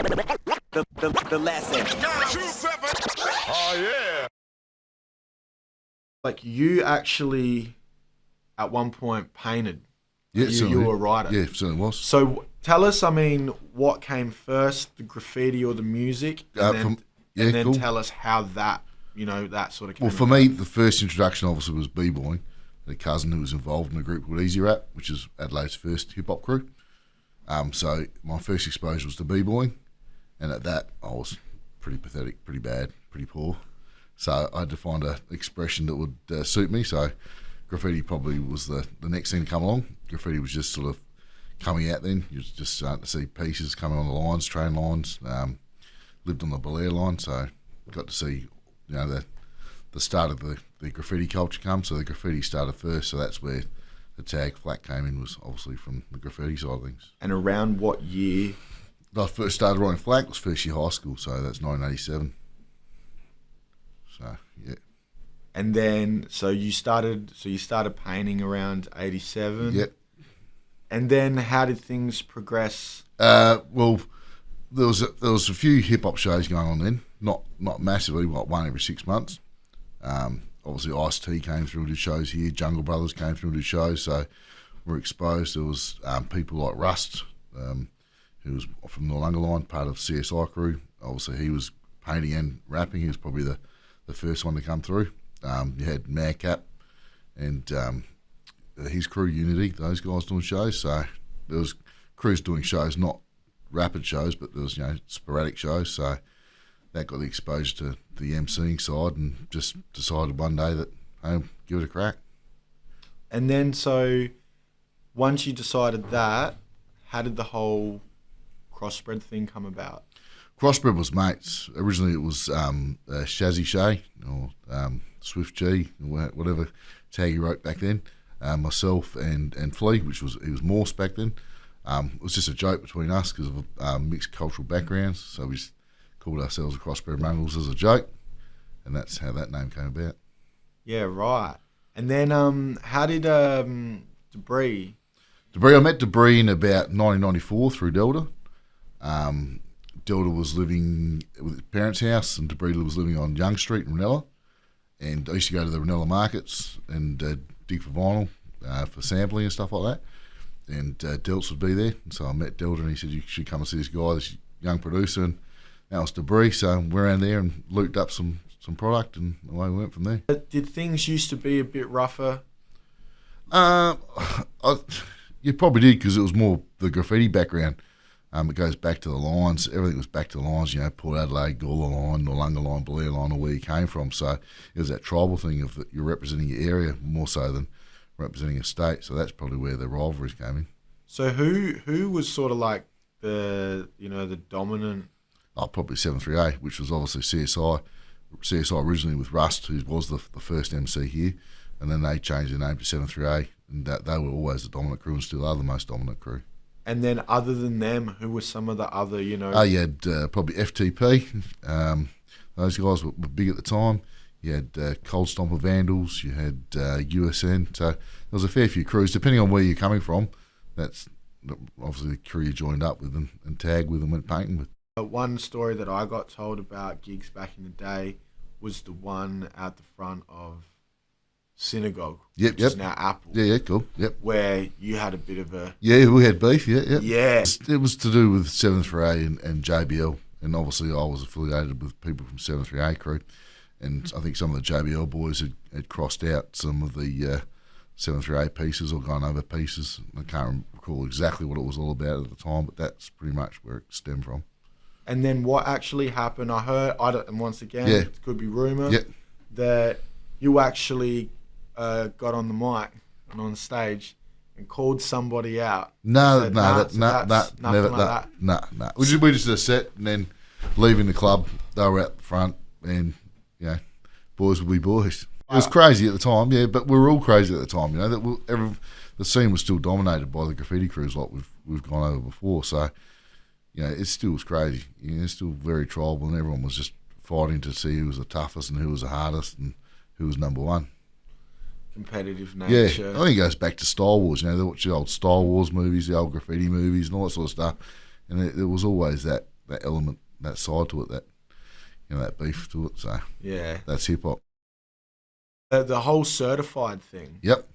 The lesson. Oh yeah. Like you actually, at one point, painted. Yeah, you were a writer. Yeah, certainly was. So tell us, I mean, what came first, the graffiti or the music? And then cool. tell us how that, that sort of came Well, for me, the first introduction obviously was b-boying. A cousin who was involved in a group called Easy Rap, which is Adelaide's first hip-hop crew. So my first exposure was to b-boying, and at that I was pretty pathetic, pretty bad, pretty poor. So I had to find an expression that would suit me. So graffiti probably was the next thing to come along. Graffiti was just sort of coming out then. You were just starting to see pieces coming on the lines, train lines. Lived on the Belair line, so got to see the start of the graffiti culture come. So the graffiti started first, so that's where the tag flat came in, was obviously from the graffiti side of things. And around what year? I first started writing flat was first year high school, so that's 1987. So yeah. And then so you started painting around 87. Yep. And then how did things progress? Well, there was a few hip hop shows going on then, not massively, like one every 6 months. Obviously Ice-T came through and did shows here, Jungle Brothers came through and did shows, so we're exposed. There was people like Rust, who was from the Noarlunga line, part of CSI crew. Obviously he was painting and rapping. He was probably the first one to come through. You had Madcap and his crew, Unity, those guys doing shows. So there was crews doing shows, not rapid shows, but there was sporadic shows. So that got the exposure to the MCing side, and just decided one day that, hey, give it a crack. And then so once you decided that, how did the whole Crossbred thing come about? Crossbred was mates. Originally it was Shazzy Shay or Swift G, or whatever tag he wrote back then. Myself and Flea, he was Morse back then. It was just a joke between us because of mixed cultural backgrounds. So we just called ourselves the Crossbred Mongrels as a joke, and that's how that name came about. Yeah, right. And then how did Debris? I met Debris in about 1994 through Delta. Delta was living with his parents' house, and Debris was living on Young Street in Ranella. And I used to go to the Ranella markets and dig for vinyl for sampling and stuff like that. And Delts would be there, and so I met Delta, and he said, you should come and see this guy, this young producer, and that was Debris. So we went around there and looped up some product, and away we went from there. Did things used to be a bit rougher? You probably did, because it was more the graffiti background. It goes back to the lines. Everything was back to the lines, Port Adelaide, Gawler line, Noarlunga line, Belair line, or where you came from. So it was that tribal thing of that you're representing your area more so than representing a state. So that's probably where the rivalries came in. So who was sort of like the dominant? Oh, probably 738, which was obviously CSI. CSI originally with Rust, who was the first MC here, and then they changed their name to 738, and they were always the dominant crew and still are the most dominant crew. And then other than them, who were some of the other, Oh, you had probably FTP. Those guys were big at the time. You had Cold Stomper Vandals. You had USN. So there was a fair few crews, depending on where you're coming from. That's obviously the crew you joined up with and tagged with and went painting with. One story that I got told about gigs back in the day was the one out the front of Synagogue, which is now Apple. Yeah, cool. Yep. Where you had a bit of a... Yeah, we had beef, yeah. Yeah. It was to do with 738 and JBL, and obviously I was affiliated with people from 738 crew, and I think some of the JBL boys had crossed out some of the 738 pieces or gone over pieces. I can't recall exactly what it was all about at the time, but that's pretty much where it stemmed from. And then what actually happened, I heard, and once again, it could be rumour, that you actually... got on the mic and on stage and called somebody out. No. We just did a set, and then leaving the club, they were out the front, and boys will be boys. It was crazy at the time, but we were all crazy at the time. The scene was still dominated by the graffiti crews like we've gone over before. So it still was crazy. It's still very tribal, and everyone was just fighting to see who was the toughest and who was the hardest and who was number one. Competitive nature. Yeah, I think it goes back to Star Wars. They watch the old Star Wars movies, the old graffiti movies, and all that sort of stuff. And it was always that that element, that side to it, that that beef to it. So yeah, that's hip hop. The whole certified thing. Yep.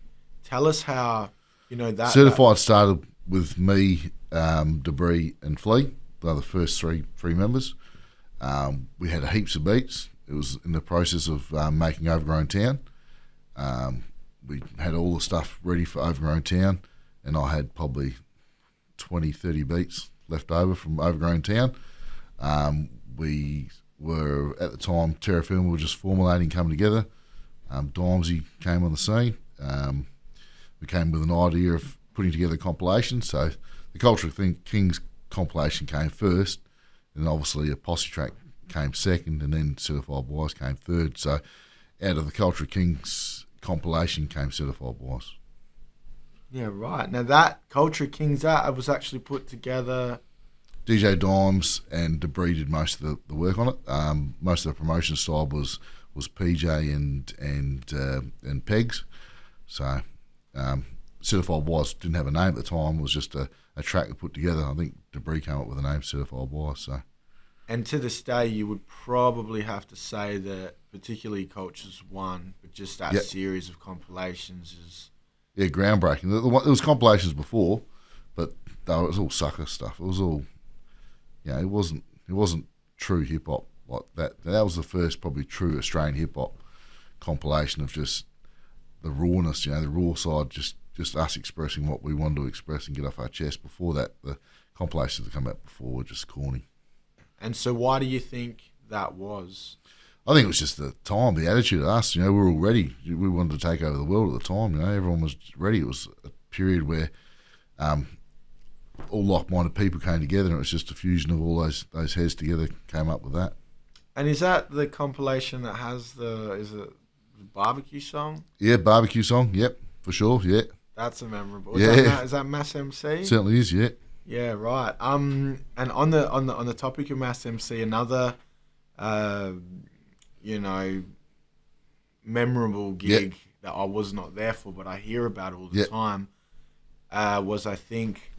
Tell us how that Certified started with me, Debris, and Flea. They're the first three members. We had heaps of beats. It was in the process of making Overgrown Town. We had all the stuff ready for Overgrown Town, and I had probably 20, 30 beats left over from Overgrown Town. We were, at the time, Terrafilm, we were just formulating, coming together. Dimesy came on the scene. We came with an idea of putting together a compilation. So the Culture Kings compilation came first, and obviously a Posse track came second, and then Certified Wise came third. So out of the Culture Kings compilation came Certified Wise. Yeah, right. Now that Culture Kings, that was actually put together. DJ Dimes and Debris did most of the work on it. Most of the promotion side was PJ and Pegs. So Certified Wise didn't have a name at the time. It was just a track we put together. I think Debris came up with the name Certified Wise. So. And to this day, you would probably have to say that particularly Cultures 1, but just that series of compilations is... Yeah, groundbreaking. There was compilations before, but it was all sucker stuff. It was all... it wasn't true hip-hop like that. That was the first probably true Australian hip-hop compilation of just the rawness, the raw side, just us expressing what we wanted to express and get off our chest. Before that, the compilations that come out before were just corny. And so why do you think that was? I think it was just the time, the attitude of us. We were all ready. We wanted to take over the world at the time. Everyone was ready. It was a period where all like-minded people came together, and it was just a fusion of all those heads together came up with that. And is that the compilation that has is it the barbecue song? Yeah, barbecue song. Yep, for sure. Yeah. That's a memorable. Is that Mass MC? Certainly is. Yeah. Yeah, right. And on the topic of Mass MC, another, memorable gig that I was not there for, but I hear about all the time, was I think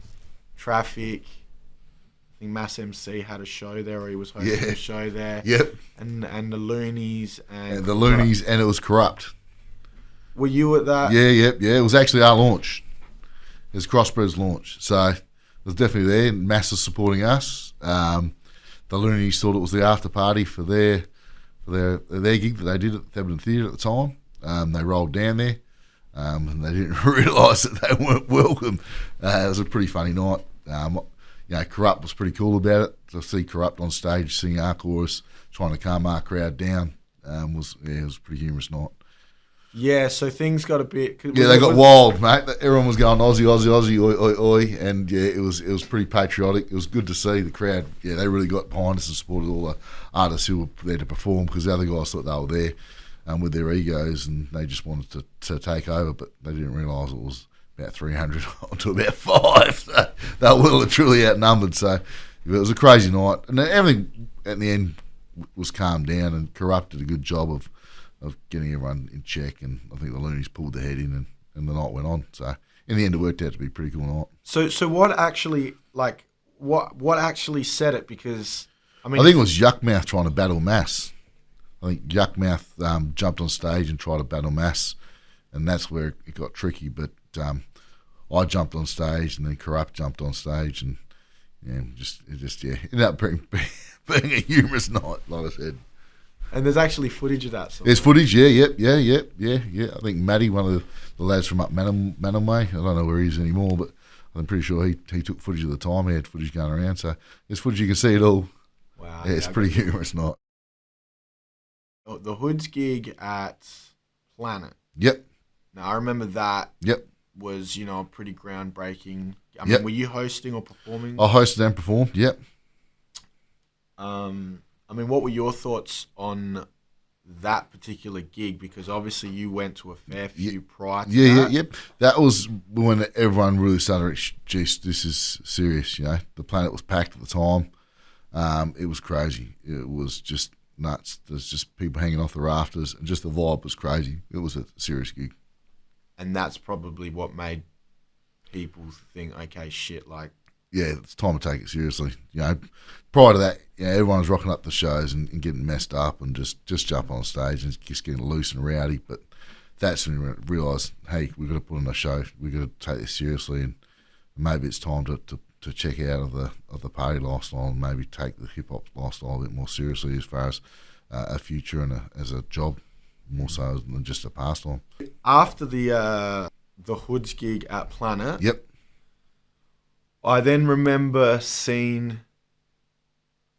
Traffic. I think Mass MC had a show there, or he was hosting a show there. Yep. And the Loonies and the Loonies, and it was Corrupt. Were you at that? Yeah. It was actually our launch. It was Crossbred's launch, so. It was definitely there. Mass was supporting us. The Loonies thought it was the after party for their gig that they did at the Theban Theatre at the time. They rolled down there, and they didn't realise that they weren't welcome. It was a pretty funny night. Corrupt was pretty cool about it. To see Corrupt on stage singing our chorus, trying to calm our crowd down, it was a pretty humorous night. Yeah, so things got a bit... they got wild, mate. Everyone was going Aussie, Aussie, Aussie, oi, oi, oi, and it was pretty patriotic. It was good to see the crowd. Yeah, they really got behind us and supported all the artists who were there to perform, because the other guys thought they were there with their egos, and they just wanted to take over, but they didn't realise it was about 300 to about 5. So they were well and truly outnumbered. So it was a crazy night, and everything at the end was calmed down, and Corrupt did a good job of getting everyone in check, and I think the Loonies pulled their head in, and the night went on. So in the end, it worked out to be a pretty cool night. So what actually, what actually said it? Because I think it was Yuckmouth trying to battle Mass. I think Yuckmouth jumped on stage and tried to battle Mass, and that's where it got tricky. But I jumped on stage, and then Corrupt jumped on stage, and it ended up being a humorous night, like I said. And there's actually footage of that. There's footage, yeah. I think Matty, one of the lads from up Manamay, I don't know where he is anymore, but I'm pretty sure he took footage of the time. He had footage going around, so there's footage, you can see it all. Wow. Yeah, it's pretty humorous night. The Hoods gig at Planet. Yep. Now, I remember that. Yep. Was, pretty groundbreaking. I mean, were you hosting or performing? I hosted and performed, yep. What were your thoughts on that particular gig? Because obviously you went to a fair few prior to that. Yep. That was when everyone really started, geez, this is serious, The Planet was packed at the time. It was crazy. It was just nuts. There's just people hanging off the rafters, and just the vibe was crazy. It was a serious gig. And that's probably what made people think, okay, shit, yeah, it's time to take it seriously. You know, prior to that, you know, everyone was rocking up the shows and getting messed up and just jump on stage and just getting loose and rowdy. But that's when we realised, hey, we've got to put on a show. We've got to take this seriously, and maybe it's time to check out of the party lifestyle and maybe take the hip hop lifestyle a bit more seriously as far as a future and as a job, more so than just a pastime. After the Hoods gig at Planet, Yep. I then remember seeing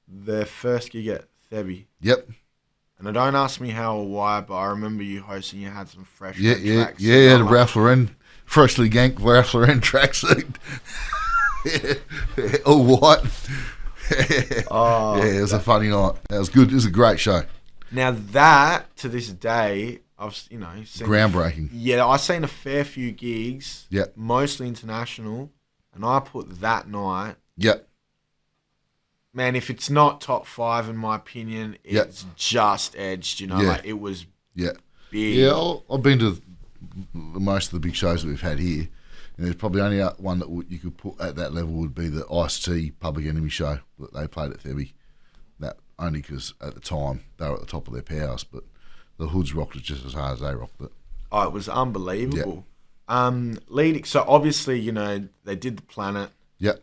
their first gig at Thebby. Yep. And don't ask me how or why, but I remember you hosting. You had some fresh tracks. Yeah, the Ralph Lauren, freshly ganked Ralph Lauren tracksuit. All white. Yeah, it was a funny night. That was good. It was a great show. Now that, to this day, I've seen groundbreaking. Yeah, I've seen a fair few gigs. Yep. Mostly international, and I put that night. Yep. Man, if it's not top 5 in my opinion, it's just edged. You know, like it was. Yeah. Big. Yeah, I've been to most of the big shows that we've had here. And there's probably only one that you could put at that level would be the Ice-T Public Enemy show that they played at Thebby. That only because at the time they were at the top of their powers, but the Hoods rocked it just as hard as they rocked it. Oh, it was unbelievable. Yep. So obviously, you know, they did the Planet. Yep.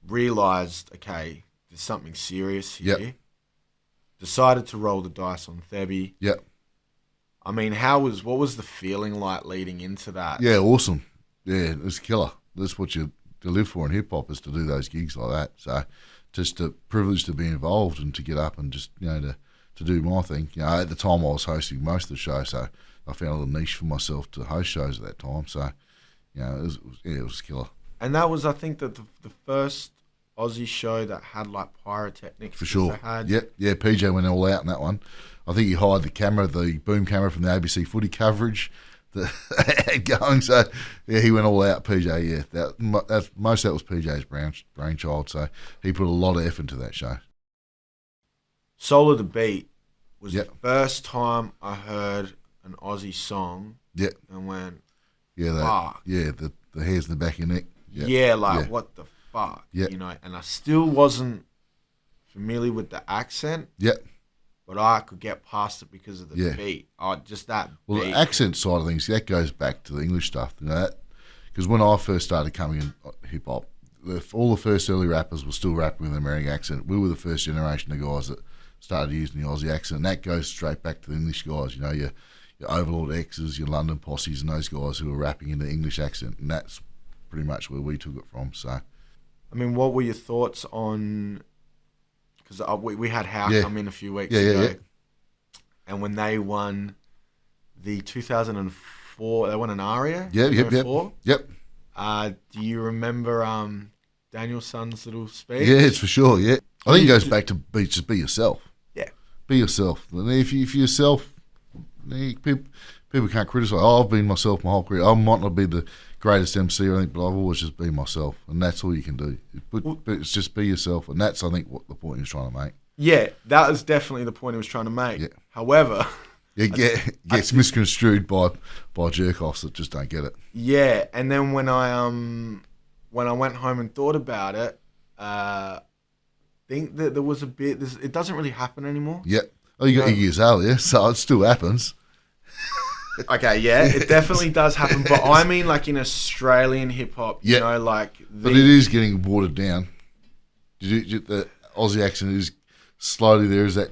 Realised, okay, there's something serious here. Yep. Decided to roll the dice on Thebby. Yep. I mean, what was the feeling like leading into that? Yeah, awesome. Yeah, it's killer. That's what you live for in hip hop, is to do those gigs like that. So, just a privilege to be involved and to get up and just, you know, to do my thing. You know, at the time I was hosting most of the show, so I found a little niche for myself to host shows at that time. So, you know, it was killer. And that was, I think, that the first Aussie show that had like pyrotechnics. For sure. They had. Yep. Yeah, PJ went all out in that one. I think he hired the boom camera from the ABC footy coverage going. So, yeah, he went all out, PJ. Yeah, most of that was PJ's brainchild. So he put a lot of effort into that show. Soul of the Beat was Yep. the first time I heard an Aussie song. Yep. And went, yeah, fuck. Yeah, the hairs in the back of your neck. Yep. Yeah, like, what the fuck? Yep. You know, and I still wasn't familiar with the accent. Yep. But I could get past it because of the beat. Oh, just that Well, beat. the accent side of things, that goes back to the English stuff. You know, because when I first started coming in hip hop, all the first early rappers were still rapping with an American accent. We were the first generation of guys that started using the Aussie accent. And that goes straight back to the English guys. You know, your Overlord X's, your London Posses, and those guys who were rapping in the English accent. And that's pretty much where we took it from. So, I mean, what were your thoughts on? Because we had How come in a few weeks ago. Yeah. And when they won the 2004, they won an ARIA. Yep. Do you remember Daniel Son's little speech? Yeah, it's for sure. Yeah, I think it goes back to just be yourself. Yeah, be yourself. And if you're yourself, people can't criticise. Oh, I've been myself my whole career. I might not be the greatest MC or anything, but I've always just been myself, and that's all you can do. But it's just be yourself, and that's, I think, what the point he was trying to make. Yeah, that was definitely the point he was trying to make. Yeah. However, it gets misconstrued by jerk-offs that just don't get it. Yeah, and then when I went home and thought about it, think that there was a bit. It doesn't really happen anymore. Yeah. Oh, you got Iggy Azalea, so it still happens. Okay, yeah, it definitely does happen, but I mean, like, in Australian hip hop, you know, like. But it is getting watered down. The Aussie accent is slowly there. Is that,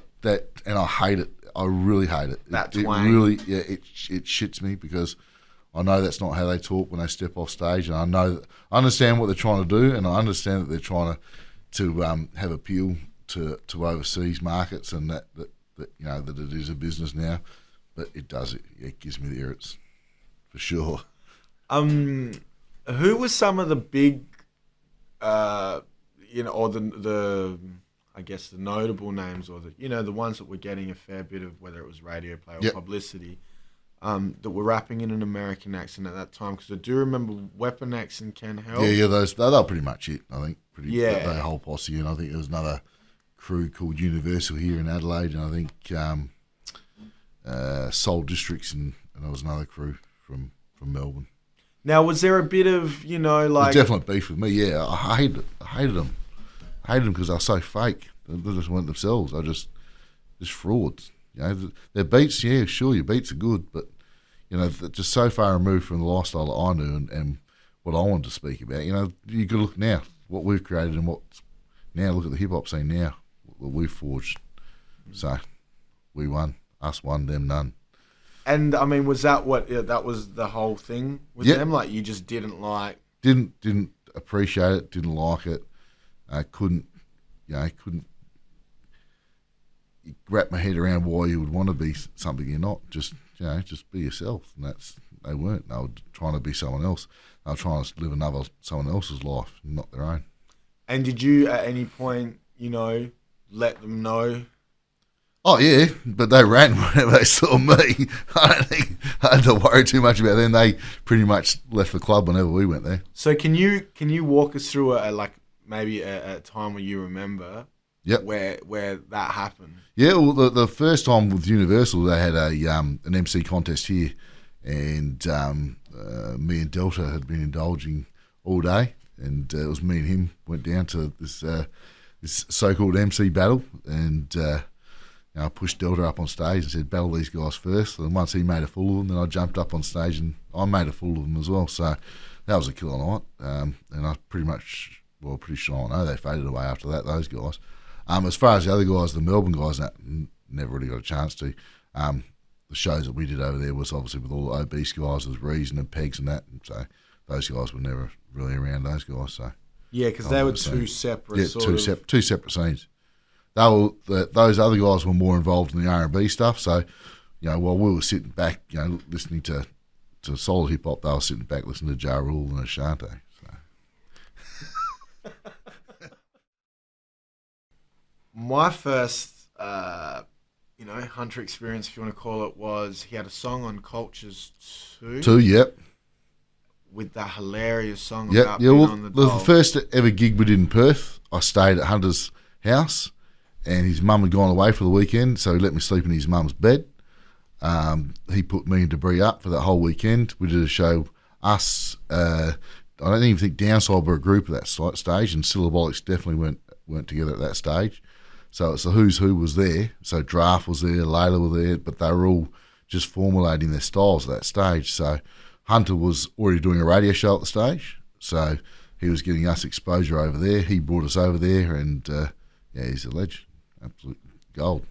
and I hate it. I really hate it. That twang. It really, it shits me because I know that's not how they talk when they step off stage, and I understand what they're trying to do, and I understand that they're trying to have appeal to overseas markets, and that you know that it is a business now. But it gives me the irrits, for sure. Who was some of the big, you know, or the I guess the notable names, or the ones that were getting a fair bit of, whether it was radio play or publicity, that were rapping in an American accent at that time? Because I do remember Weapon X and Ken Help. Yeah, they're pretty much it. I think that whole posse, and I think there was another crew called Universal here in Adelaide, and I think. Soul Districts, and there was another crew from Melbourne. Now, was there a bit of, you know, like... There's definitely beef with me, yeah. I hated it. I hated them. I hated them because they're so fake. They just weren't themselves. They're just frauds. You know, their beats, yeah, sure, your beats are good, but, you know, they're just so far removed from the lifestyle that I knew and what I wanted to speak about. You know, you could look now, what we've created and what's... Now, look at the hip-hop scene now, what we've forged. So, we won. Us won, them none. And, I mean, was that what... that was the whole thing with them? Like, you just didn't like... Didn't appreciate it, didn't like it. I couldn't wrap my head around why you would want to be something you're not. Just be yourself. And they weren't. They were trying to be someone else. They were trying to live someone else's life, not their own. And did you at any point, you know, let them know? Oh yeah, but they ran whenever they saw me. I don't think I had to worry too much about them. They pretty much left the club whenever we went there. So can you walk us through maybe a time where you remember? Yep. Where that happened? Yeah, well, the first time with Universal, they had an MC contest here, and me and Delta had been indulging all day, and it was me and him went down to this so-called MC battle, and I pushed Delta up on stage and said, battle these guys first. And once he made a fool of them, then I jumped up on stage and I made a fool of them as well. So that was a killer night, and I pretty sure I know they faded away after that, those guys. As far as the other guys, the Melbourne guys, never really got a chance to. The shows that we did over there was obviously with all the obese guys, with Reason and Pegs and that. And so those guys were never really around, those guys. So yeah, because they were two separate. Yeah, two separate scenes. Those other guys were more involved in the R&B stuff. So, you know, while we were sitting back, you know, listening to solid hip hop, they were sitting back listening to Ja Rule and Ashanti. So. My first, Hunter experience, if you want to call it, was he had a song on Cultures 2. 2, yep. With that hilarious song yep. about being on the dole. The first ever gig we did in Perth, I stayed at Hunter's house, and his mum had gone away for the weekend, so he let me sleep in his mum's bed. He put me and Debris up for that whole weekend. We did a show, us, I don't even think Downside were a group at that stage, and Syllabolics definitely weren't together at that stage. So it's the who's who was there. So Draft was there, Layla were there, but they were all just formulating their styles at that stage. So Hunter was already doing a radio show at the stage, so he was getting us exposure over there. He brought us over there, and he's a legend, absolute gold.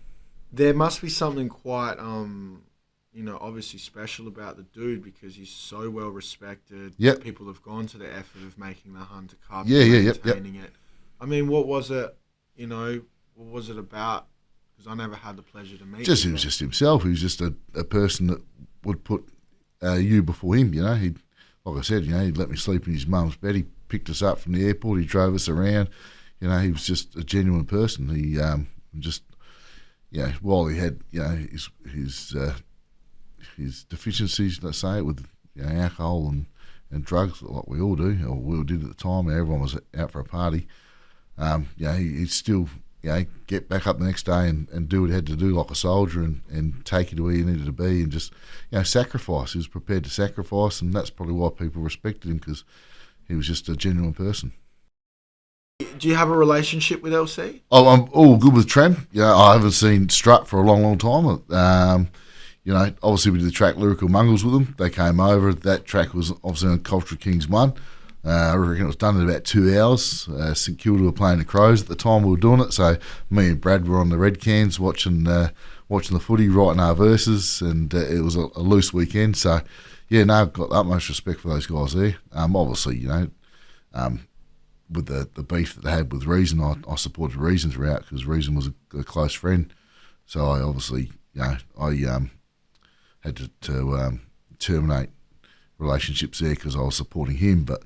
There must be something quite, obviously special about the dude because he's so well respected. Yep. People have gone to the effort of making the Hunter Cup, maintaining it. I mean, what was it? What was it about? Because I never had the pleasure to meet him. He was just himself. He was just a person that would put you before him. You know, like I said, he'd let me sleep in his mum's bed. He picked us up from the airport. He drove us around. You know, he was just a genuine person. He while he had his deficiencies, let's say, with alcohol and drugs, like we all do, or we all did at the time. Everyone was out for a party. He'd still get back up the next day and do what he had to do like a soldier and take you to where you needed to be and just sacrifice. He was prepared to sacrifice, and that's probably why people respected him, because he was just a genuine person. Do you have a relationship with LC? Oh, I'm all good with Trem. I haven't seen Strut for a long, long time. Obviously we did the track Lyrical Mongrels with them. They came over. That track was obviously on Culture Kings 1. I reckon it was done in about 2 hours. St Kilda were playing the Crows at the time we were doing it, so me and Brad were on the Red Cans watching the footy, writing our verses, and it was a loose weekend. So, I've got the utmost respect for those guys there. Obviously, with the beef that they had with Reason, I supported Reason throughout because Reason was a close friend. So I obviously, I had to terminate relationships there because I was supporting him, but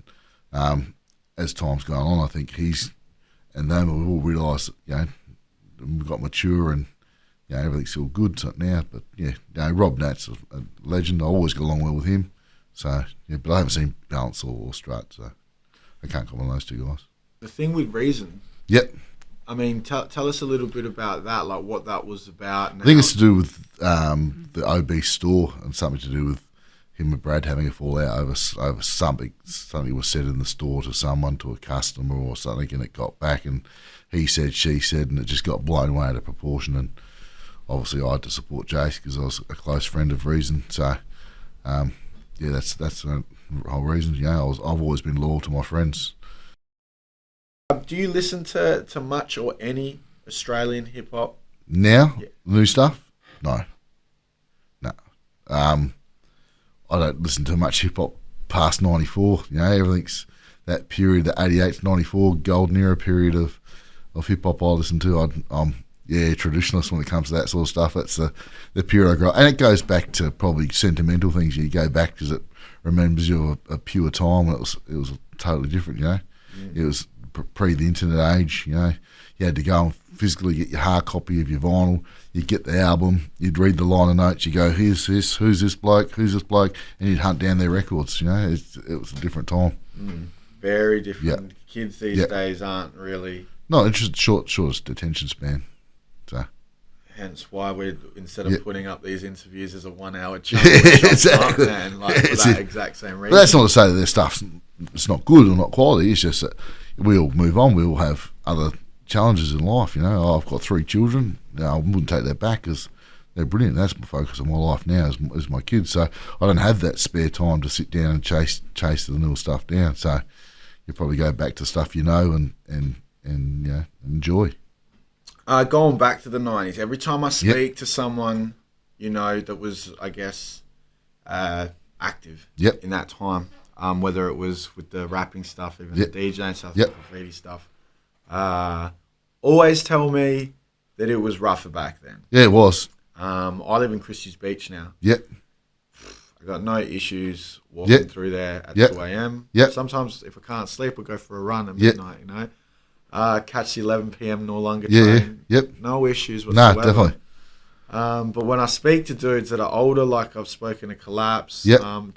as time's gone on, I think he's and them we've all realised that we've got mature and everything's still good now. But Rob Nat's a legend. I always got along well with him. So but I haven't seen Balance or Strut, so I can't comment on those two guys. The thing with Reason. Yep. I mean, tell us a little bit about that, like what that was about. I think it's to do with the obese store and something to do with him and Bred having a fallout over something was said in the store to someone, to a customer or something, and it got back, and he said, she said, and it just got blown away out of proportion. And obviously I had to support Jace because I was a close friend of Reason. So that's the whole reason. I've always been loyal to my friends. Do you listen to much or any Australian hip hop now? Yeah. New stuff? No. I don't listen to much hip hop past '94. Everything's that period, the '88 to '94 golden era period of hip hop. I listen to. I'm traditionalist when it comes to that sort of stuff. That's the period I grew up, and it goes back to probably sentimental things. You go back because it remembers you of a pure time when it was totally different. It was pre the internet age. You had to go and physically get your hard copy of your vinyl. You'd get the album, you'd read the liner notes, you go, here's this, who's this bloke, and you'd hunt down their records. It was a different time. Very different. Kids these days aren't really... No, it's just shortest attention span. So hence why we, instead of putting up these interviews as a 1 hour chunk, exactly. For that exact same reason. But that's not to say that their stuff's it's not good or not quality. It's just that we'll move on. We'll have other challenges in life. I've got 3 children. I wouldn't take that back because they're brilliant. That's my focus of my life now is my kids. So I don't have that spare time to sit down and chase the little stuff down. So you probably go back to stuff and enjoy. Going back to the 90s, every time I speak to someone, that was, I guess, active in that time, whether it was with the rapping stuff, even the DJ stuff, the graffiti stuff, always tell me that it was rougher back then. Yeah, it was. I live in Christie's Beach now. Yep. I got no issues walking through there at 2 a.m. Yep. Sometimes if I can't sleep, I'll go for a run at midnight, catch the 11 p.m. no longer train. Yep. No issues whatsoever. No, definitely. But when I speak to dudes that are older, like I've spoken to Collapse, do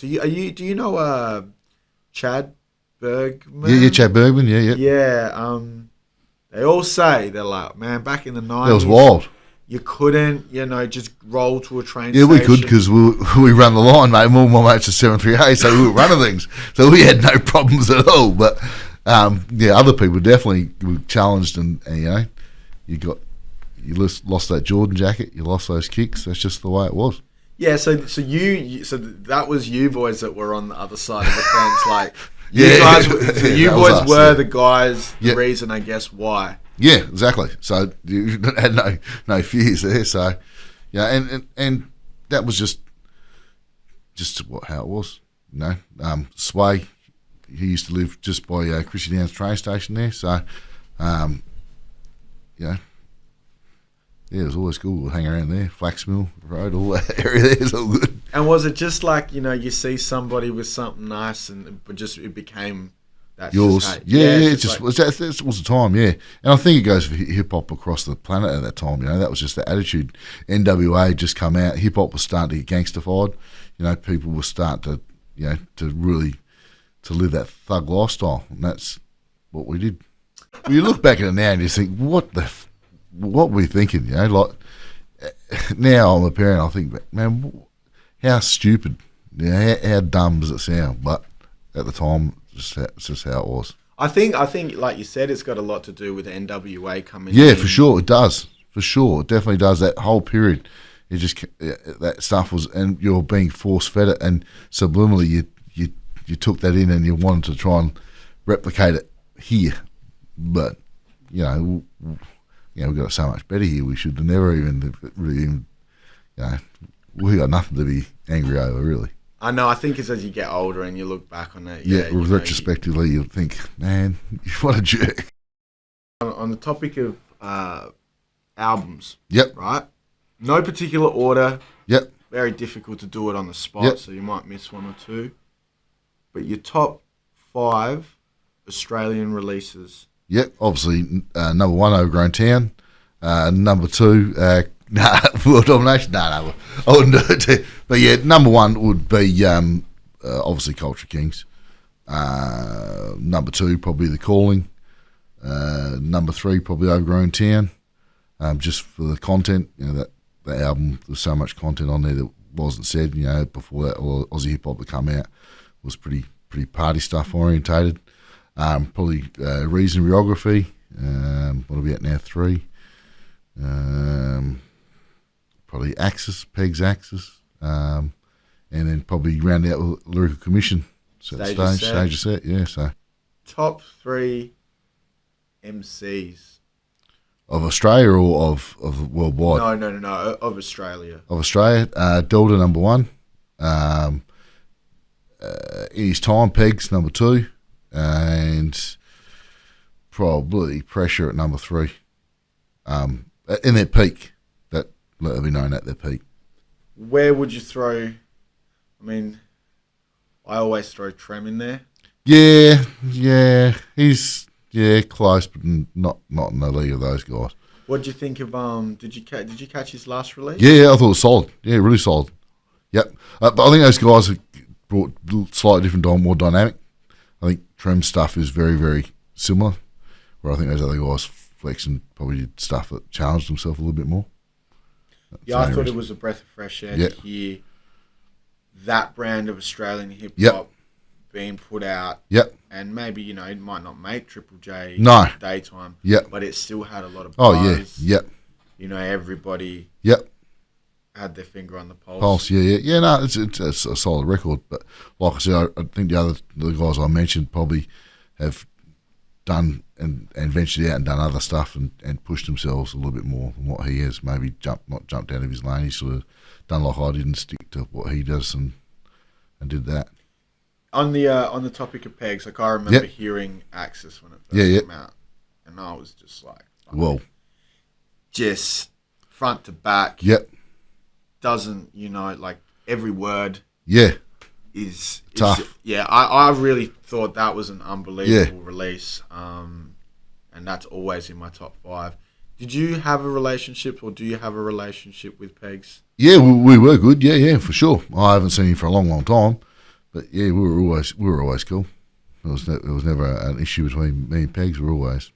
you know Chad Bergman? Yeah, Chad Bergman, yeah. Yeah, they all say, they're like, man, back in the 90s, it was wild. You couldn't, just roll to a train station. Yeah, we could because we run the line, mate. All my mates are 738, so we were running things. So we had no problems at all. But, other people definitely were challenged and you lost that Jordan jacket, you lost those kicks. That's just the way it was. Yeah, so that was you boys that were on the other side of the fence, like... You boys were the guys, the reason, I guess, why. Yeah, exactly. So you had no fears there. So, and that was just how it was. Sway, he used to live just by Chrissy Downs train station there. So, it was always cool to hang around there. Flaxmill Road, all that area there is all good. And was it just like, you see somebody with something nice but it became that's yours? Just, it was the time, yeah. And I think it goes for hip-hop across the planet at that time, that was just the attitude. NWA just come out, hip-hop was starting to get gangstified. People were starting to, to really to live that thug lifestyle, and that's what we did. Well, you look back at it now and you think, what were we thinking, like, now I'm a parent, I think, man, how stupid, how dumb does it sound? But at the time, it's just how it was. I think, like you said, it's got a lot to do with NWA coming. Yeah, for sure, it does. For sure, it definitely does. That whole period, that stuff was, and you're being force fed it, and subliminally you took that in and you wanted to try and replicate it here, but we've got it so much better here. We should have never even really, we got nothing to be angry over, really. I know. I think it's as you get older and you look back on it. Retrospectively, you think, man, what a jerk. On the topic of albums, yep, right? No particular order. Yep. Very difficult to do it on the spot, so you might miss one or two. But your top 5 Australian releases. Yep, obviously number 1, Overgrown Town. Number 2, World Domination. No, I wouldn't do it. But yeah, number 1 would be obviously Culture Kings. Number 2, probably The Calling. Number 3, probably Overgrown Town. Just for the content, that album, there's so much content on there that wasn't said. You know, before that, all Aussie hip hop had come out was pretty party stuff orientated. Probably Reason Choreography. What are we at now? 3. Probably Axis, Peg's Axis, and then probably round out with Lyrical Commission. Stage of set, yeah. So top 3 MCs of Australia or of worldwide? No, of Australia. Of Australia, Delta number 1. In his time, Peg's number 2, and probably Pressure at number 3. In their peak, that let it be known at their peak. Where would you throw? I mean, I always throw Trem in there. Yeah, he's close, but not in the league of those guys. What do you think of Did you catch his last release? Yeah, I thought it was solid. Yeah, really solid. Yep, but I think those guys have brought slightly different, more dynamic. I think Trem's stuff is very, very similar, where I think those other guys flexing probably did stuff that challenged himself a little bit more. Yeah, I thought it was a breath of fresh air to hear that brand of Australian hip hop being put out. Yep. And maybe, you know, it might not make Triple J daytime. Yep. But it still had a lot of buzz. Oh, yeah. Yep. You know, everybody had their finger on the pulse. Yeah, no, it's a solid record. But like I said, I think the guys I mentioned probably have done and ventured out and done other stuff and pushed themselves a little bit more than what he has. Maybe not jumped out of his lane. He's sort of done like I did and stick to what he does and did that. On the topic of pegs, like I remember hearing Axis when it first came out, and I was just like, just front to back. Yep. Doesn't, you know, like every word. Yeah. Is tough. I really thought that was an unbelievable release, and that's always in my top 5. Did you have a relationship, or do you have a relationship with Pegs? Yeah, we were good. Yeah, for sure. I haven't seen him for a long time, but yeah, we were always cool. There was never an issue between me and Pegs. We were always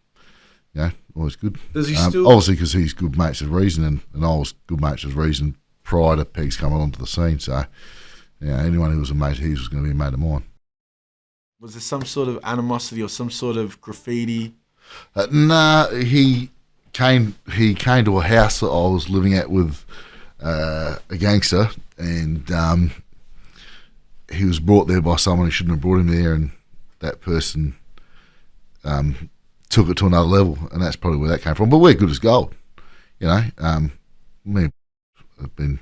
good. Does he still? Obviously, because he's good mates with Reason, and I was good mates with Reason prior to Pegs coming onto the scene. So, yeah, anyone who was a mate, he was going to be a mate of mine. Was there some sort of animosity or some sort of graffiti? Nah, he came to a house that I was living at with a gangster, and he was brought there by someone who shouldn't have brought him there, and that person took it to another level, and that's probably where that came from. But we're good as gold, you know. Me have been,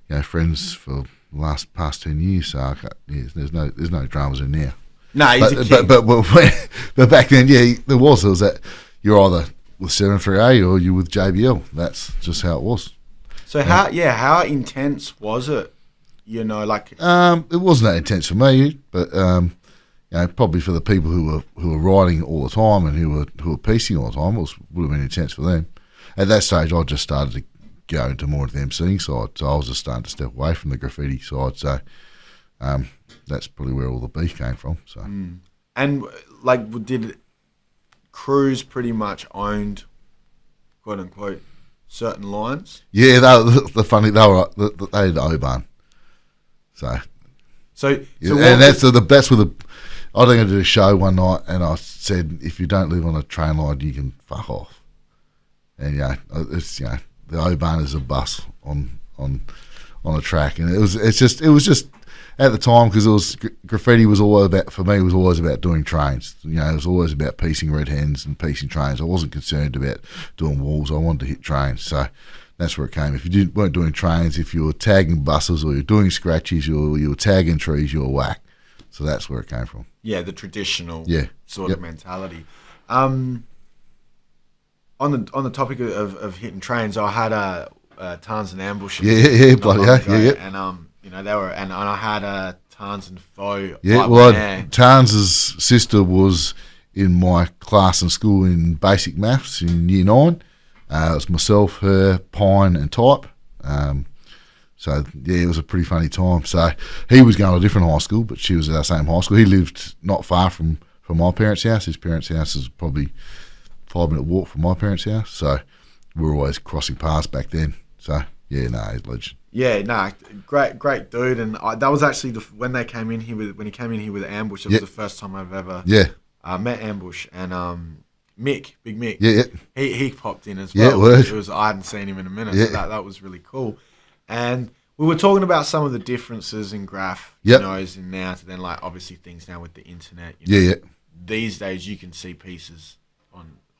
you know, friends for the past 10 years, so there's no dramas in there. No, he's a king. But back then, there was that you're either with 738 or you with JBL. That's just how it was. So how intense was it? You know, like it wasn't that intense for me, but you know, probably for the people who were riding all the time and who were piecing all the time, would have been intense for them. At that stage, I just started to go into more of the MCing side, so I was just starting to step away from the graffiti side. So that's probably where all the beef came from. So, and like, did Cruise pretty much owned, quote unquote, certain lines? Yeah, they had the O-Bahn. So and that's where the. I think I did a show one night, and I said, if you don't live on a train line, you can fuck off. And it's the O-Bahn is a bus on a track, and it was just at the time, because graffiti was always about doing trains. You know, it was always about piecing red hens and piecing trains. I wasn't concerned about doing walls. I wanted to hit trains. So that's where it came. If you weren't doing trains, if you were tagging buses or you're doing scratches or you were tagging trees, you were whack. So that's where it came from. Yeah, the traditional sort of mentality. On the topic of hitting trains, I had Tons and Ambush. Yeah, bloody yeah. And you know, they were, and I had Tans and Foe. Yeah, well, Tans' sister was in my class in school in basic maths in year 9. It was myself, her, Pine, and Type. So yeah, it was a pretty funny time. So he was going to a different high school, but she was at our same high school. He lived not far from my parents' house. His parents' house is probably 5-minute walk from my parents' house. So we were always crossing paths back then. So yeah, no, he's a legend. Yeah, nah, great dude, and that was actually when he came in here with Ambush. It was the first time I've ever met Ambush, and Mick, Big Mick, he popped in as well. It was I hadn't seen him in a minute, so that was really cool. And we were talking about some of the differences in graph, as in now to then, like obviously things now with the internet. These days you can see pieces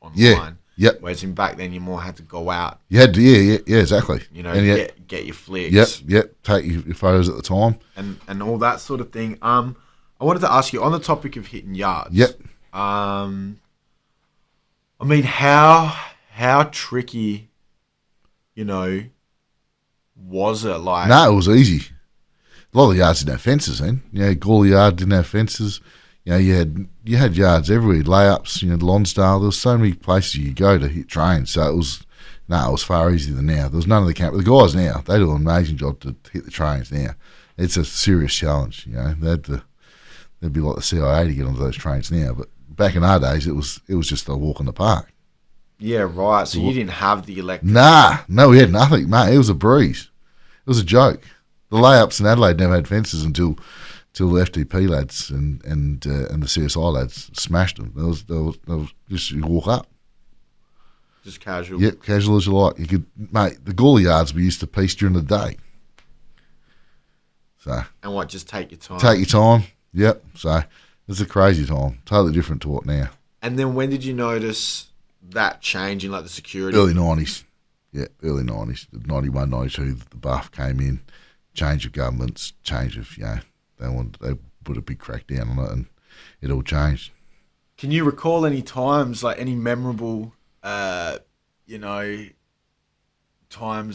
online. Whereas in back then you more had to go out. You had to, exactly. Get your flicks. Take your photos at the time. And all that sort of thing. I wanted to ask you on the topic of hitting yards. I mean, how tricky, was it? Like, no, it was easy. A lot of the yards didn't have fences then. Gawley yard didn't have fences. You had yards everywhere, layups, Lonsdale. There was so many places you could go to hit trains. So it was far easier than now. There was none of the camp. The guys now, they do an amazing job to hit the trains now. It's a serious challenge. They'd be like the CIA to get onto those trains now. But back in our days, it was just a walk in the park. Yeah, right. So you didn't have the electric. No, we had nothing, mate. It was a breeze. It was a joke. The layups in Adelaide never had fences until the FTP lads and the CSI lads smashed them. There was just you walk up. Just casual. Yep, casual as you like. You could, mate. The Gawley yards we used to piece during the day. So. And what? Just take your time. Take your time. Yep. So it's a crazy time. Totally different to what now. And then when did you notice that change in like the security? Early 90s. Yeah, early 90s. 91, 92, the buff came in. Change of governments. Change of they put a big crack down on it, and it all changed. Can you recall any times, like any memorable, times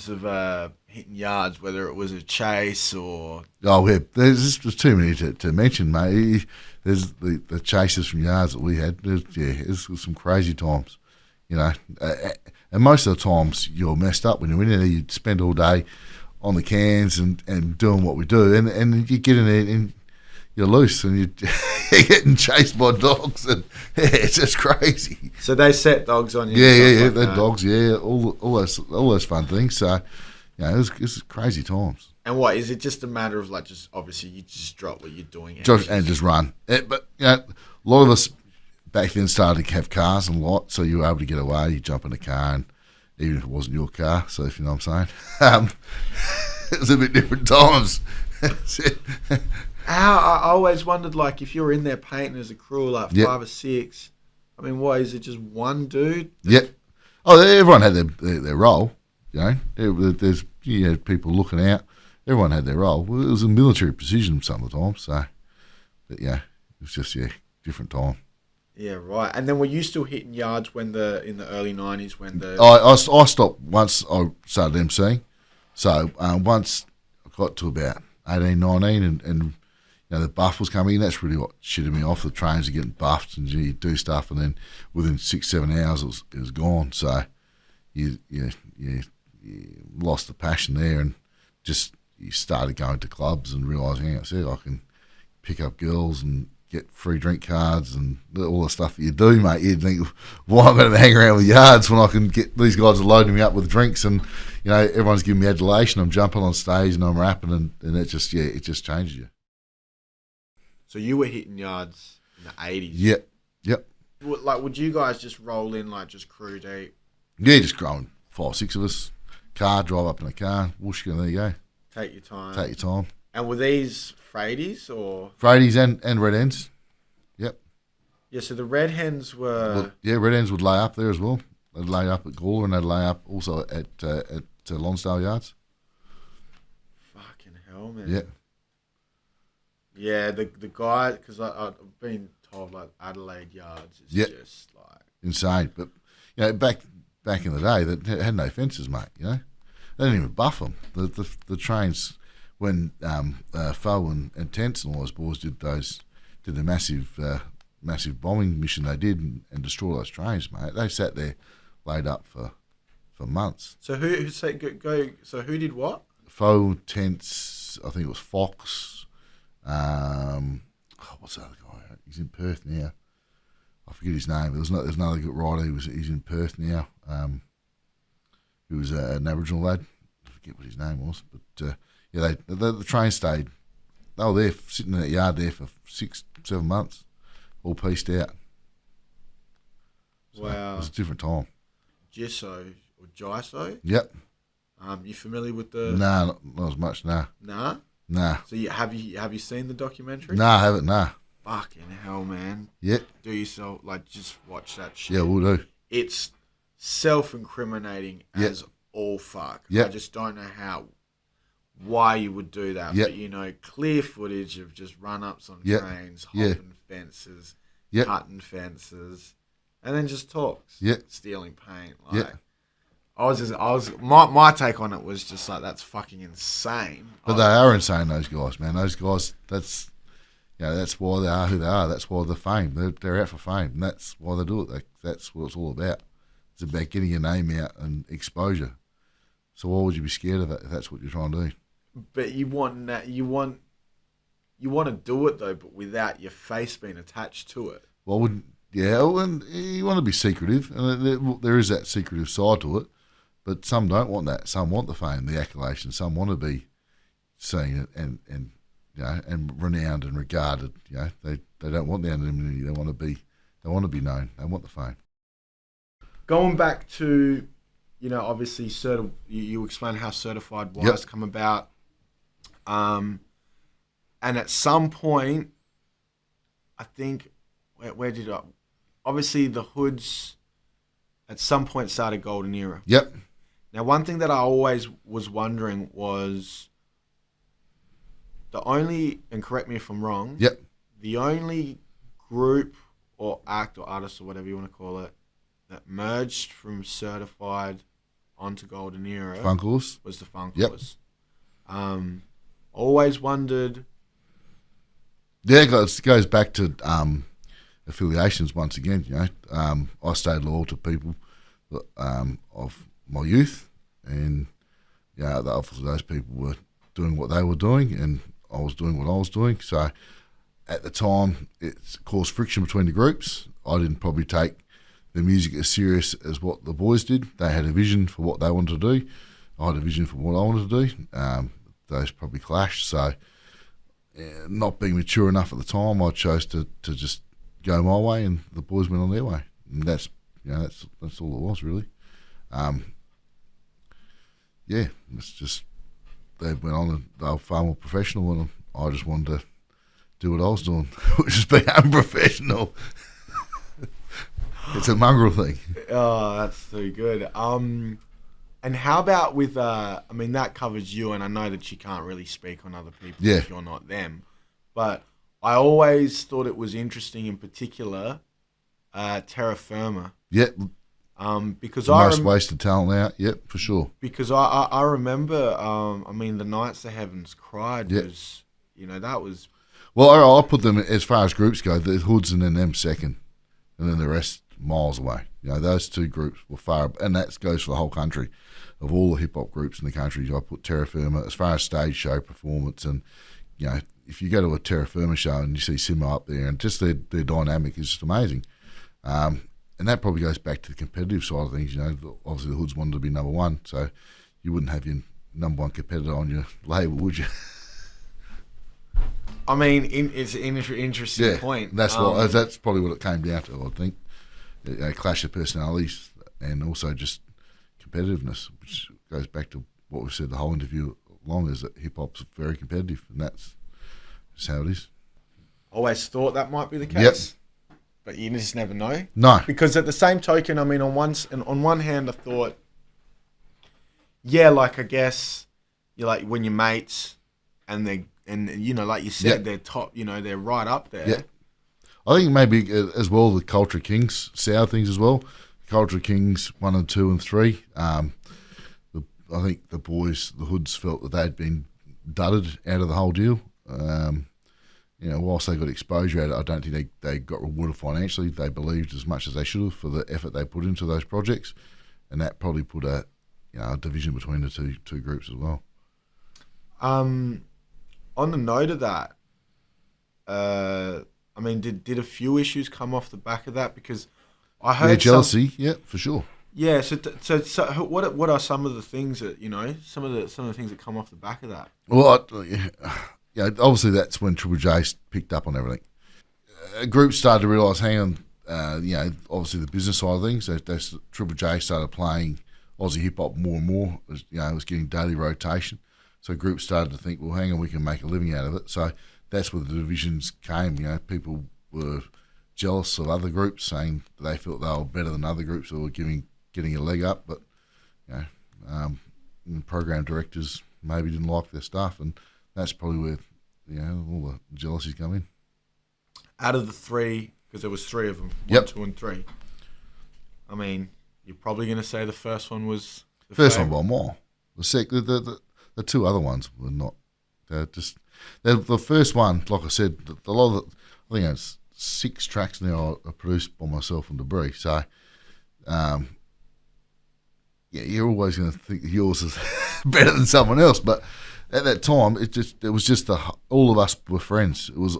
of hitting yards, whether it was a chase or? Oh, yeah, there's too many to mention, mate. There's the chases from yards that we had. It was some crazy times, and most of the times you're messed up when you're in there. You'd spend all day on the cans and doing what we do, and you get in there and you're loose and you're getting chased by dogs, and it's just crazy. So they set dogs on you. Yeah, they're dogs. Yeah, all those fun things. So it was crazy times. And what is it? Just a matter of like, just obviously you just drop what you're doing and just run. But a lot of us back then started to have cars and so you were able to get away. You jump in a car and. Even if it wasn't your car, so if you know what I'm saying. It was a bit different times. I always wondered, like, if you're in there painting as a crew, like 5 or 6, I mean, what, is it just one dude? Yep. Oh, everyone had their role, There's people looking out. Everyone had their role. Well, it was a military precision some of the time, so. But, it was just, different time. Yeah, right. And then were you still hitting yards in the early 90s when the... I stopped once I started emceeing. So once I got to about 18, 19 and the buff was coming in, that's really what shitted me off. The trains are getting buffed and you do stuff and then within 6-7 hours it was gone. So you lost the passion there and just you started going to clubs and realising, I can pick up girls and get free drink cards and all the stuff that you do, mate. You'd think, why am I going to hang around with yards when I can get these guys are loading me up with drinks and everyone's giving me adulation. I'm jumping on stage and I'm rapping and it just changes you. So you were hitting yards in the 80s. Yep. Like, would you guys just roll in like just crew deep? Yeah, just growing 5, 6 of us. Drive up in a car, whoosh, and there you go. Take your time. And were these Fradies or? Fradies and Red Hens. Yep. Yeah, so the Red Hens were... Well, Red Hens would lay up there as well. They'd lay up at Gawler and they'd lay up also at Lonsdale Yards. Fucking hell, man. Yeah. Yeah, the guy, because I've been told like Adelaide Yards is just like... insane. But, back in the day, they had no fences, mate, They didn't even buff them. The trains... When Foe and Tents and all those boys did the massive bombing mission they did and destroy those trains, mate. They sat there laid up for months. So who said go? So who did what? Foe, Tents, I think it was Fox. What's the other guy? He's in Perth now. I forget his name. There's another good rider. He's in Perth now. He was an Aboriginal lad. forget what his name was, but the train stayed. They were there sitting in that yard there for 6-7 months, all pieced out. So wow. it was a different time. Jiso or Jiso? Yep. You familiar with the? Nah, not as much. Nah. Nah. So have you seen the documentary? Nah, I haven't. Nah. Fucking hell, man. Yep. Do yourself just watch that shit. Yeah, we'll do. It's self-incriminating as all fuck. Yep. I just don't know why you would do that. Yep. But clear footage of just run-ups on Yep. trains, Yeah. hopping fences, Yep. cutting fences, and then just talks. Yep. Stealing paint. Yep. My take on it was just like, that's fucking insane. But they are insane, those guys, man. Those guys, that's why they are who they are. That's why they're famed. They're out for fame, and that's why they do it. That's what it's all about. It's about getting your name out and exposure. So why would you be scared of it if that's what you're trying to do? But you want that. You want to do it though, but without your face being attached to it. Well, and you want to be secretive, and there is that secretive side to it. But some don't want that. Some want the fame, the accolation. Some want to be seen and renowned and regarded. They don't want the anonymity. They want to be known. They want the fame. Going back to, obviously, you explain how certified wires come about. And at some point, I think, obviously the hoods at some point started golden era. Yep. Now, one thing that I always was wondering was and correct me if I'm wrong, the only group or act or artist or whatever you want to call it that merged from certified onto golden era Funkles was the Funkles. Always wondered. Yeah, it goes back to affiliations once again. I stayed loyal to people of my youth, and obviously those people were doing what they were doing, and I was doing what I was doing. So at the time, it caused friction between the groups. I didn't probably take the music as serious as what the boys did. They had a vision for what they wanted to do. I had a vision for what I wanted to do. Those probably clashed. So not being mature enough at the time, I chose to just go my way, and the boys went on their way. And that's all it was really. It's just they went on and they were far more professional, and I just wanted to do what I was doing, which is be unprofessional. It's a mongrel thing. Oh, that's so good. And how about with, that covers you, and I know that you can't really speak on other people if you're not them, but I always thought it was interesting, in particular, Terra Firma. Yep. Because the most wasted talent out. Yep, for sure. Because I remember, the Nights the Heavens Cried was, that was. Well, I'll put them as far as groups go. The Hoods and then them second, and then the rest miles away. Those two groups were far, and that goes for the whole country. Of all the hip hop groups in the country, I put Terra Firma as far as stage show performance, and if you go to a Terra Firma show and you see Simo up there, and just their dynamic is just amazing. And that probably goes back to the competitive side of things. Obviously the Hoods wanted to be number one, so you wouldn't have your number one competitor on your label, would you? It's an interesting point. That's probably what it came down to, I think. A clash of personalities and also just competitiveness, which goes back to what we've said the whole interview long, is that hip-hop's very competitive, and that's just how it is. Always thought that might be the case. Yep. But you just never know. No. Because at the same token, on one hand, I thought, I guess, you're like when your mates and like you said, they're top, they're right up there. Yeah. I think maybe as well the Culture Kings sour things as well. Culture Kings 1 and 2 and 3. I think the boys, the Hoods, felt that they'd been dudded out of the whole deal. Whilst they got exposure at it, I don't think they got rewarded financially. They believed as much as they should have for the effort they put into those projects, and that probably put a division between the two groups as well. On the note of that, did a few issues come off the back of that? Because I heard jealousy, for sure. Yeah. So what are some of the things that some of the things that come off the back of that? Well, obviously that's when Triple J picked up on everything. Groups started to realise, hang on, obviously the business side of things. Triple J started playing Aussie hip hop more and more. It was getting daily rotation. So groups started to think, well, hang on, we can make a living out of it. So that's where the divisions came. People were jealous of other groups, saying they felt they were better than other groups that were getting a leg up. But program directors maybe didn't like their stuff, and that's probably where all the jealousies come in. Out of the three, because there was three of them, Yep. 1, 2, and 3. I mean, you're probably going to say the first one was the First favourite. one by a mile. The two other ones were not. The first one, like I said, a lot of I think it's 6 tracks now are produced by myself and Debris. So, you're always going to think yours is better than someone else. But at that time, it was just all of us were friends. It was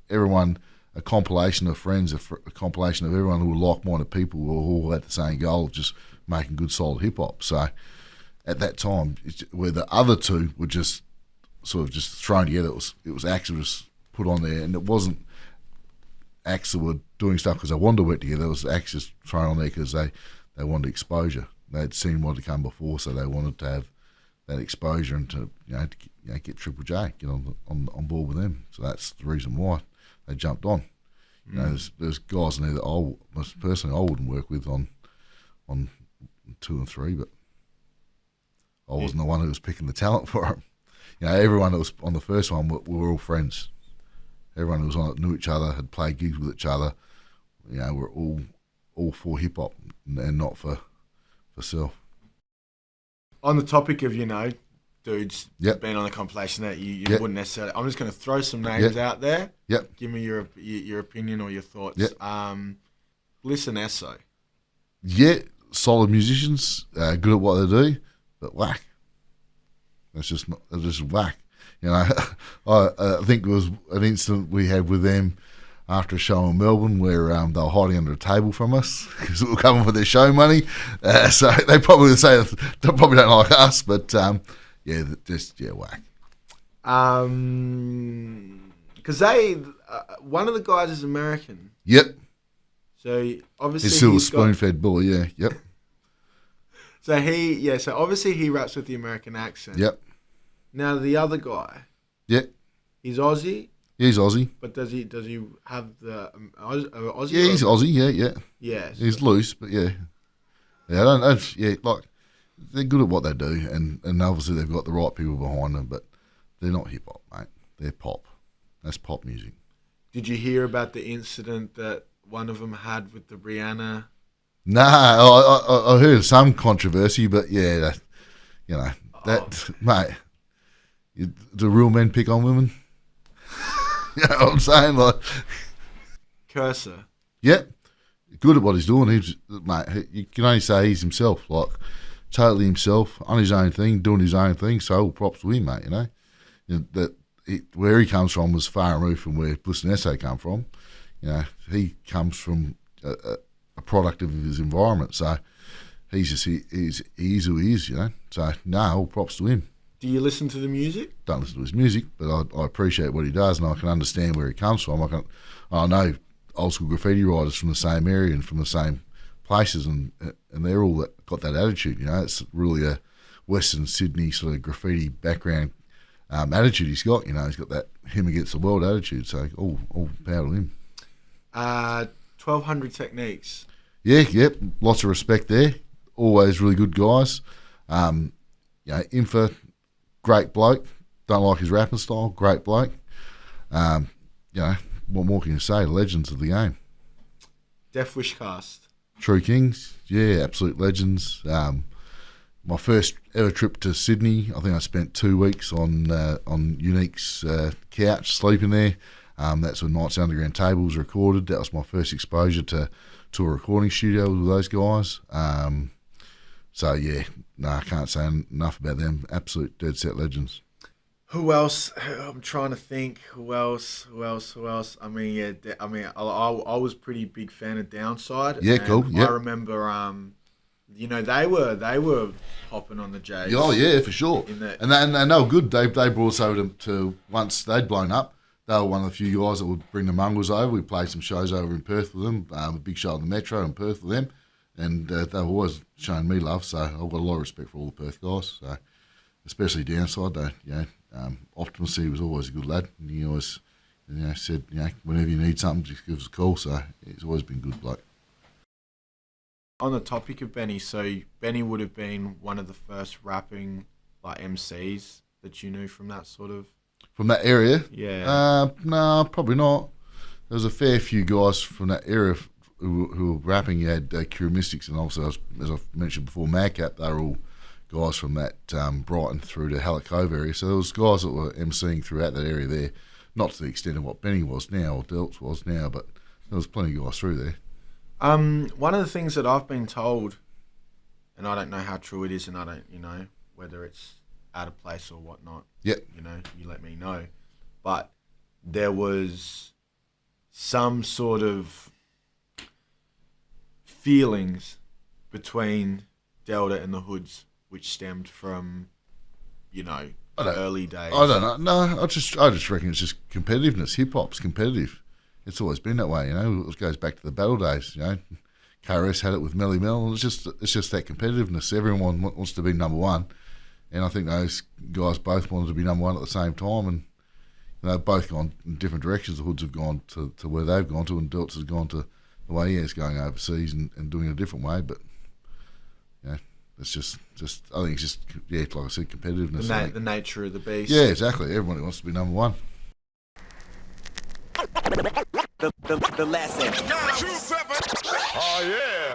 everyone, a compilation of friends, a compilation of everyone who were like-minded people who all had the same goal of just making good, solid hip-hop. So at that time, where the other two were just sort of just thrown together, it was acts that was put on there, and it wasn't acts that were doing stuff because they wanted to work together. It was acts just thrown on there because they wanted exposure. They'd seen what had come before, so they wanted to have that exposure and to get Triple J, get on board with them. So that's the reason why they jumped on. There's guys in there that I wouldn't work with on 2 and 3, but I wasn't the one who was picking the talent for them. Everyone that was on the first one we were all friends. Everyone who was on it knew each other, had played gigs with each other. We're all for hip hop and not for self. On the topic of dudes Yep. being on the compilation that you Yep. wouldn't necessarily. I'm just going to throw some names out there. Yep. Give me your opinion or your thoughts. Yep. Bliss and Esso. Yeah, solid musicians, good at what they do, but whack. They're just whack. I think it was an incident we had with them after a show in Melbourne where they were hiding under a table from us because we were coming for their show money. So they probably would say they probably don't like us, but whack. Because one of the guys is American. Yep. So obviously He's still a spoon-fed bully. Yeah. Yep. So obviously he raps with the American accent. Yep. Now the other guy. Yep. He's Aussie. Yeah, he's Aussie. But does he have the Aussie? Yeah, he's Aussie. Yeah. Yeah. He's loose, but yeah. Yeah, they're good at what they do, and obviously they've got the right people behind them, but they're not hip hop, mate. They're pop. That's pop music. Did you hear about the incident that one of them had with the Rihanna? Nah, I heard some controversy, but yeah, mate. Do real men pick on women? You know what I'm saying? Like, Cursor. Yep, good at what he's doing. You can only say he's himself, like totally himself, on his own thing, doing his own thing. So all props to him, mate. Where he comes from was far removed from where Bliss and Esso come from. He comes from a product of his environment, so he's who he is. So all props to him. Do you listen to the music? Don't listen to his music, but I appreciate what he does, and I can understand where he comes from. I know old school graffiti writers from the same area and from the same places, and they're all got that attitude. It's really a Western Sydney sort of graffiti background attitude he's got. He's got that him against the world attitude. So all power to him. 1200 Techniques. Yep, lots of respect there. Always really good guys. Infa, great bloke. Don't like his rapping style. Great bloke. What more can you say? Legends of the game. Death Wish Cast. True Kings. Yeah, absolute legends. My first ever trip to Sydney, I think I spent 2 weeks on Unique's couch, sleeping there. That's when Nights Underground Table was recorded. That was my first exposure to a recording studio with those guys. I can't say enough about them. Absolute dead set legends. Who else? I'm trying to think. Who else? I mean, I was pretty big fan of Downside. Yeah, cool. Yep. I remember you know, they were hopping on the J's. Oh yeah, for sure. And they were good. They brought us over to once they'd blown up. They were one of the few guys that would bring the Mongrels over. We played some shows over in Perth with them, a big show in the Metro in Perth with them, and they were always showing me love. So I've got a lot of respect for all the Perth guys. So especially downside, Optimacy was always a good lad. And he always, said, whenever you need something, just give us a call. So he's always been good bloke. On the topic of Benny, so Benny would have been one of the first rapping like MCs that you knew from that sort of. From that area? Yeah. No, probably not. There was a fair few guys from that area who were rapping. You had Cure Mystics, and also, as I mentioned before, Madcap. They were all guys from that Brighton through to Hallett Cove area. So there was guys that were MCing throughout that area there. Not to the extent of what Benny was now or Delts was now, but there was plenty of guys through there. One of the things that I've been told, and I don't know how true it is, and I don't, whether it's out of place or whatnot. Yep. You let me know. But there was some sort of feelings between Delta and the Hoods, which stemmed from, the early days. I don't know. No, I just reckon it's just competitiveness. Hip hop's competitive. It's always been that way. It goes back to the battle days. KRS had it with Melly Mel. It's just that competitiveness. Everyone wants to be number one. And I think those guys both wanted to be number one at the same time, and they've both gone in different directions. The Hoods have gone to where they've gone to, and Delts has gone to the way he is going overseas and doing it a different way. But it's just I think it's just like I said, competitiveness. The nature of the beast. Yeah, exactly. Everybody wants to be number one. The lesson. Oh yeah.